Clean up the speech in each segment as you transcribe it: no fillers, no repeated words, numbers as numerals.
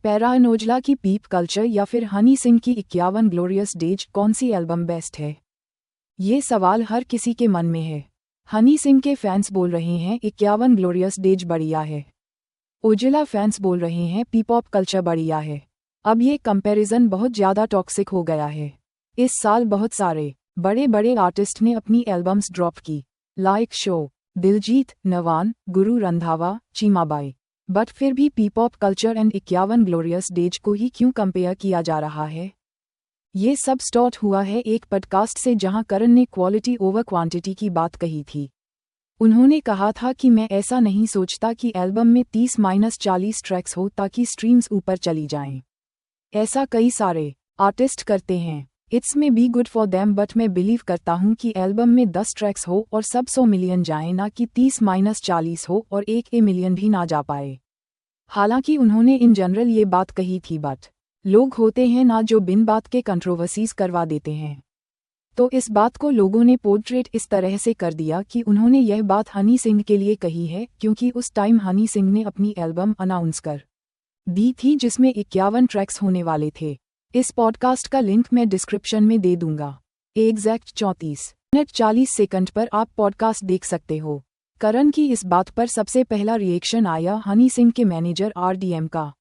पैरान ओजला की पीप कल्चर या फिर हनी सिंह की 51 ग्लोरियस डेज, कौन सी एल्बम बेस्ट है? ये सवाल हर किसी के मन में है। हनी सिंह के फैंस बोल रहे हैं 51 ग्लोरियस डेज बढ़िया है। ओजला फैंस बोल रहे हैं पीपॉप कल्चर बढ़िया है। अब ये कंपैरिजन बहुत ज़्यादा टॉक्सिक हो गया है। इस साल बहुत सारे बड़े बड़े आर्टिस्ट ने अपनी एल्बम्स ड्रॉप की, like show, Diljit, नवान, Guru Randhawa, Chimabai. But फिर भी पीपॉप कल्चर एंड 51 ग्लोरियस डेज को ही क्यों कंपेयर किया जा रहा है? ये सब स्टार्ट हुआ है एक पॉडकास्ट से जहां करण ने क्वालिटी ओवर क्वांटिटी की बात कही थी। उन्होंने कहा था कि मैं ऐसा नहीं सोचता कि एल्बम में 30-40 ट्रैक्स हो ताकि स्ट्रीम्स ऊपर चली जाएं। ऐसा कई सारे आर्टिस्ट करते हैं। इट्स में be good for them, but मैं बिलीव करता हूँ कि एल्बम में 10 ट्रैक्स हो और सब 100 मिलियन जाए, ना कि 30-40 हो और 1 मिलियन भी ना जा पाए। हालांकि उन्होंने इन जनरल ये बात कही थी, बट लोग होते हैं ना जो बिन बात के कंट्रोवर्सीज करवा देते हैं। तो इस बात को लोगों ने पोर्ट्रेट इस तरह से कर दिया कि उन्होंने यह बात हनी सिंह के लिए कही है, क्योंकि उस टाइम हनी सिंह ने अपनी एल्बम अनाउंस कर दी थी जिसमें 51 ट्रैक्स होने वाले थे। इस पॉडकास्ट का लिंक मैं डिस्क्रिप्शन में दे दूंगा। एग्जैक्ट 34 मिनट 40 सेकंड पर आप पॉडकास्ट देख सकते हो। करण की इस बात पर सबसे पहला रिएक्शन आया हनी सिंह के मैनेजर RDM का।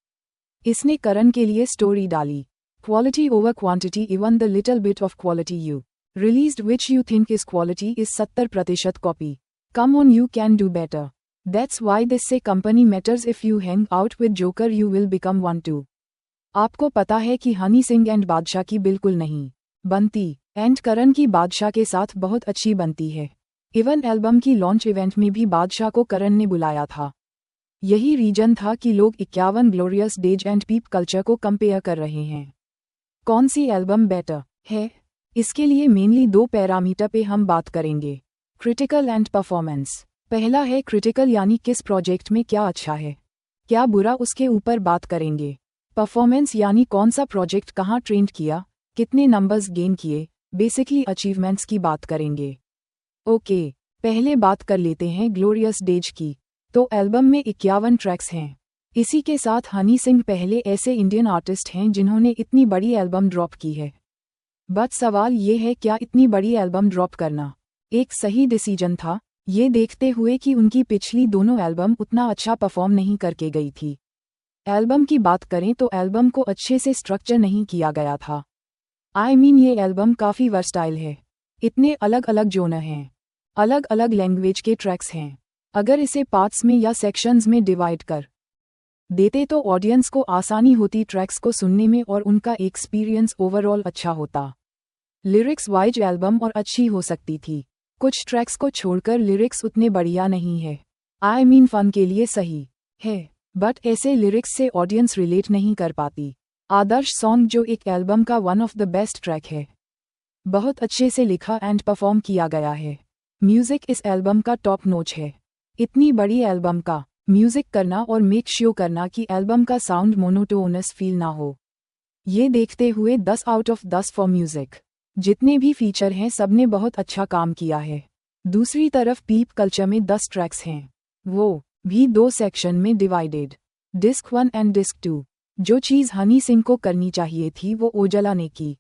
इसने करण के लिए स्टोरी डाली, quality over quantity, even the little bit of quality you released which you think is quality is 70% copy. Come on, you can do better. That's why this say company matters, if you hang out with joker you will become one too. आपको पता है कि Honey Singh and बादशाह की बिल्कुल नहीं बनती, and करण की बादशाह के साथ बहुत अच्छी बनती है। इवन एल्बम की लॉन्च इवेंट में भी बादशाह को करण ने बुलाया था। यही रीजन था कि लोग 51 ग्लोरियस डेज एंड पीप कल्चर को कंपेयर कर रहे हैं। कौन सी एल्बम बेटर है? इसके लिए मेनली 2 पैरामीटर पे हम बात करेंगे, क्रिटिकल एंड परफॉर्मेंस। पहला है क्रिटिकल, यानी किस प्रोजेक्ट में क्या अच्छा है, क्या बुरा, उसके ऊपर बात करेंगे। परफॉर्मेंस यानी कौन सा प्रोजेक्ट कहाँ ट्रेंड किया, कितने नंबर्स गेन किए, बेसिकली अचीवमेंट्स की बात करेंगे। ओके, पहले बात कर लेते हैं ग्लोरियस डेज की। तो एल्बम में 51 ट्रैक्स हैं। इसी के साथ हनी सिंह पहले ऐसे इंडियन आर्टिस्ट हैं जिन्होंने इतनी बड़ी एल्बम ड्रॉप की है। बट सवाल ये है, क्या इतनी बड़ी एल्बम ड्रॉप करना एक सही डिसीजन था, ये देखते हुए कि उनकी पिछली दोनों एल्बम उतना अच्छा परफॉर्म नहीं करके गई थी। एल्बम की बात करें तो एल्बम को अच्छे से स्ट्रक्चर नहीं किया गया था। ये एल्बम काफ़ी वर्सटाइल है। इतने अलग अलग जोनर हैं, अलग अलग लैंग्वेज के ट्रैक्स हैं। अगर इसे पार्ट्स में या सेक्शंस में डिवाइड कर देते तो ऑडियंस को आसानी होती ट्रैक्स को सुनने में और उनका एक्सपीरियंस ओवरऑल अच्छा होता। लिरिक्स वाइज एल्बम और अच्छी हो सकती थी। कुछ ट्रैक्स को छोड़कर लिरिक्स उतने बढ़िया नहीं है। फन के लिए सही है, बट ऐसे लिरिक्स से ऑडियंस रिलेट नहीं कर पाती। आदर्श सॉन्ग, जो एक एल्बम का one of the best track है, बहुत अच्छे से लिखा एंड परफॉर्म किया गया है। म्यूजिक इस एल्बम का टॉप नॉच है। इतनी बड़ी एल्बम का म्यूजिक करना और मेक श्योर करना कि एल्बम का साउंड मोनोटोनस फील ना हो, ये देखते हुए 10 आउट ऑफ 10 फॉर म्यूजिक। जितने भी फीचर हैं सबने बहुत अच्छा काम किया है। दूसरी तरफ पीप कल्चर में 10 ट्रैक्स हैं, वो भी 2 सेक्शन में डिवाइडेड, डिस्क 1 एंड डिस्क 2। जो चीज़ हनी सिंह को करनी चाहिए थी वो ओजला ने की।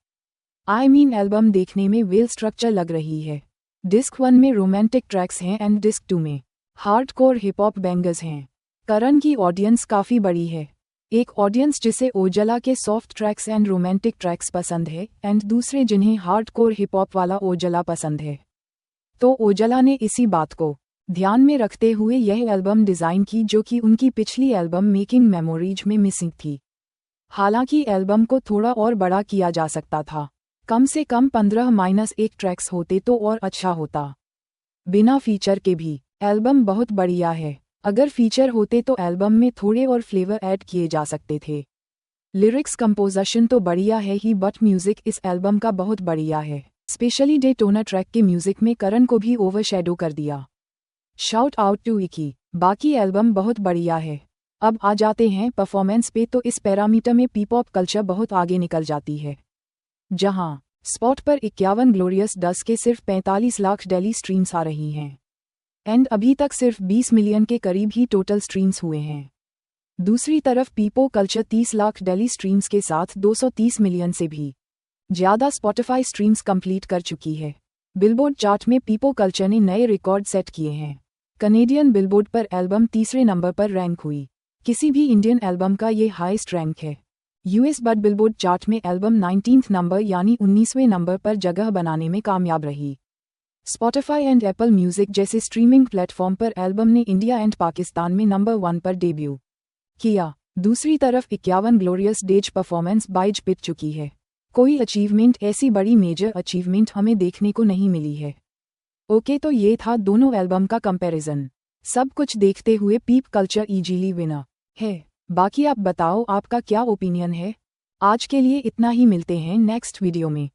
एल्बम देखने में वेल स्ट्रक्चर लग रही है। डिस्क 1 में रोमांटिक ट्रैक्स हैं एंड डिस्क 2 में हार्डकोर हिप हॉप बैंगर्स हैं। करण की ऑडियंस काफ़ी बड़ी है। एक ऑडियंस जिसे ओजला के soft tracks and romantic tracks पसंद है, एंड दूसरे जिन्हें हार्डकोर हिप हॉप वाला ओजला पसंद है। तो ओजला ने इसी बात को ध्यान में रखते हुए यह एल्बम डिज़ाइन की, जो कि उनकी पिछली एल्बम मेकिंग मेमोरीज में मिसिंग थी। हालांकि एल्बम को थोड़ा और बड़ा किया जा सकता था, कम से कम 15-1 ट्रैक्स होते तो और अच्छा होता। बिना फीचर के भी एल्बम बहुत बढ़िया है। अगर फीचर होते तो एल्बम में थोड़े और फ्लेवर ऐड किए जा सकते थे। लिरिक्स कंपोजिशन तो बढ़िया है ही, बट म्यूजिक इस एल्बम का बहुत बढ़िया है। स्पेशली डे टोनर ट्रैक के म्यूजिक में करण को भी ओवरशैडो कर दिया। Shout out to Ikky. बाकी एल्बम बहुत बढ़िया है। अब आ जाते हैं परफॉर्मेंस पे, तो इस पैरामीटर में पीपॉप कल्चर बहुत आगे निकल जाती है। जहां स्पॉट पर 51 ग्लोरियस डस के सिर्फ 45 लाख डेली स्ट्रीम्स आ रही हैं, एंड अभी तक सिर्फ 20 मिलियन के करीब ही टोटल स्ट्रीम्स हुए हैं। दूसरी तरफ पीपो कल्चर 30 लाख डेली स्ट्रीम्स के साथ 230 मिलियन से भी ज़्यादा स्पॉटिफाई स्ट्रीम्स कंप्लीट कर चुकी है। बिलबोर्ड चार्ट में पीपो कल्चर ने नए रिकॉर्ड सेट किए हैं। कनेडियन बिलबोर्ड पर एल्बम तीसरे नंबर पर रैंक हुई। किसी भी इंडियन एल्बम का ये हाईएस्ट रैंक है। यूएस बट बिलबोर्ड चार्ट में एल्बम 19th नंबर यानी 19वें नंबर पर जगह बनाने में कामयाब रही। स्पॉटिफाई एंड एप्पल म्यूजिक जैसे स्ट्रीमिंग प्लेटफॉर्म पर एल्बम ने इंडिया एंड पाकिस्तान में नंबर 1 पर डेब्यू किया। दूसरी तरफ 51 ग्लोरियस डेज परफॉर्मेंस बाइज पिट चुकी है। कोई अचीवमेंट, ऐसी बड़ी मेजर अचीवमेंट हमें देखने को नहीं मिली है। ओके, तो ये था दोनों एल्बम का कंपैरिजन। सब कुछ देखते हुए पीप कल्चर इजीली विनर है। बाकी आप बताओ आपका क्या ओपिनियन है। आज के लिए इतना ही, मिलते हैं नेक्स्ट वीडियो में।